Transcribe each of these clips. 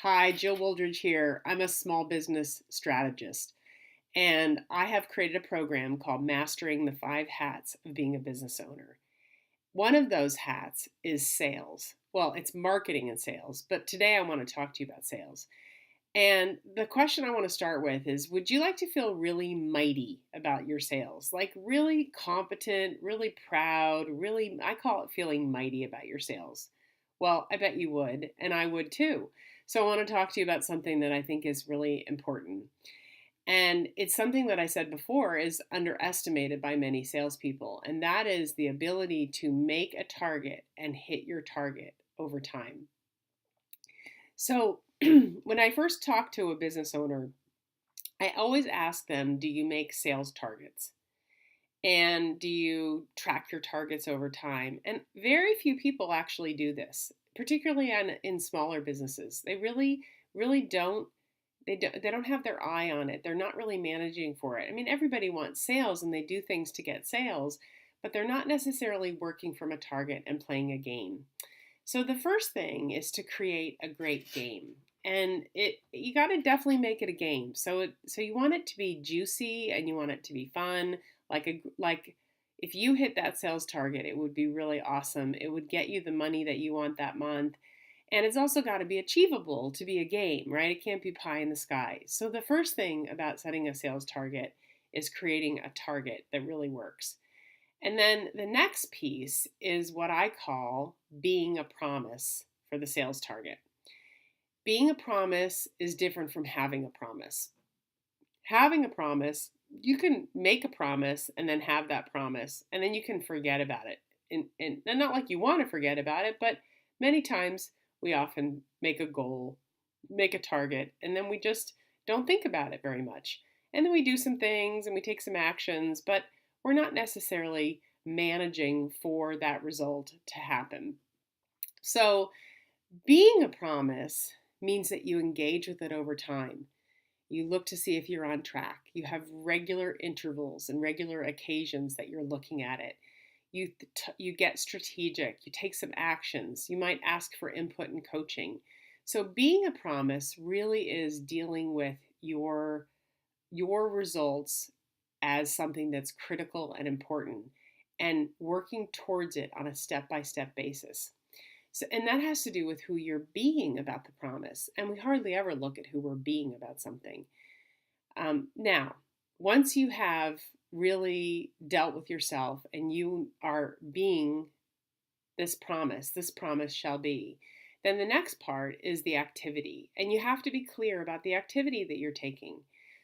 Hi, Jill Wooldridge here. I'm a small business strategist, and I have created a program called Mastering the Five Hats of Being a Business Owner. One of those hats is sales. Well, it's marketing and sales, but today I want to talk to you about sales. And the question I want to start with is, would you like to feel really mighty about your sales? Like really competent, really proud, really, I call it feeling mighty about your sales. Well, I bet you would, and I would too. So I want to talk to you about something that I think is really important. And it's something that I said before is underestimated by many salespeople, and that is the ability to make a target and hit your target over time. So when I first talk to a business owner, I always ask them, do you make sales targets? And do you track your targets over time? And very few people actually do this, particularly in smaller businesses. They really don't. They don't have their eye on it. They're not really managing for it. I mean, everybody wants sales and they do things to get sales, but they're not necessarily working from a target and playing a game. So the first thing is to create a great game. And you got to definitely make it a game. So you want it to be juicy and you want it to be fun. Like if you hit that sales target, it would be really awesome. It would get you the money that you want that month. And it's also got to be achievable to be a game, right? It can't be pie in the sky. So the first thing about setting a sales target is creating a target that really works. And then the next piece is what I call being a promise for the sales target. Being a promise is different from having a promise. Having a promise, you can make a promise and then have that promise, and then you can forget about it. And not like you want to forget about it, but many times we often make a goal, make a target, and then we just don't think about it very much. And then we do some things and we take some actions, but we're not necessarily managing for that result to happen. So being a promise means that you engage with it over time. You look to see if you're on track. You have regular intervals and regular occasions that you're looking at it. You get strategic. You take some actions. You might ask for input and coaching. So being a promise really is dealing with your results as something that's critical and important and working towards it on a step-by-step basis. So, and that has to do with who you're being about the promise. And we hardly ever look at who we're being about something. Now, once you have really dealt with yourself and you are being this promise shall be, then the next part is the activity. And you have to be clear about the activity that you're taking.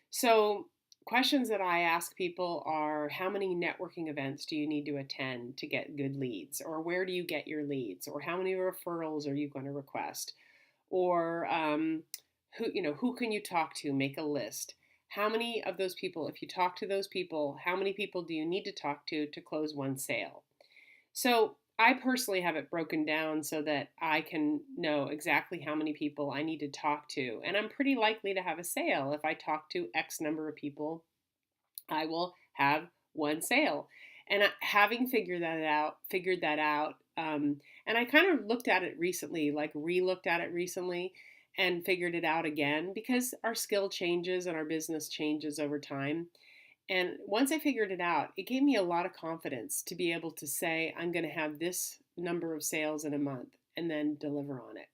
So questions that I ask people are, how many networking events do you need to attend to get good leads? Or where do you get your leads? Or how many referrals are you going to request? Or who can you talk to? Make a list. How many of those people, if you talk to those people, how many people do you need to talk to close one sale? So I personally have it broken down so that I can know exactly how many people I need to talk to. And I'm pretty likely to have a sale. If I talk to X number of people, I will have one sale. And having figured that out, and I kind of looked at it recently, like re-looked at it recently and figured it out again because our skill changes and our business changes over time. And once I figured it out, it gave me a lot of confidence to be able to say, I'm going to have this number of sales in a month and then deliver on it.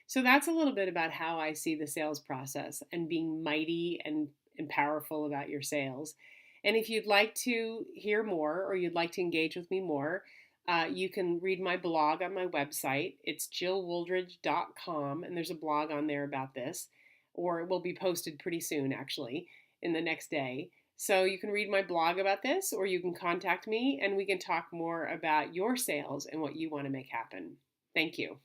So that's a little bit about how I see the sales process and being mighty and powerful about your sales. And if you'd like to hear more or you'd like to engage with me more, you can read my blog on my website. It's jillwooldridge.com, and there's a blog on there about this, or it will be posted pretty soon, actually, in the next day. So you can read my blog about this, or you can contact me and we can talk more about your sales and what you want to make happen. Thank you.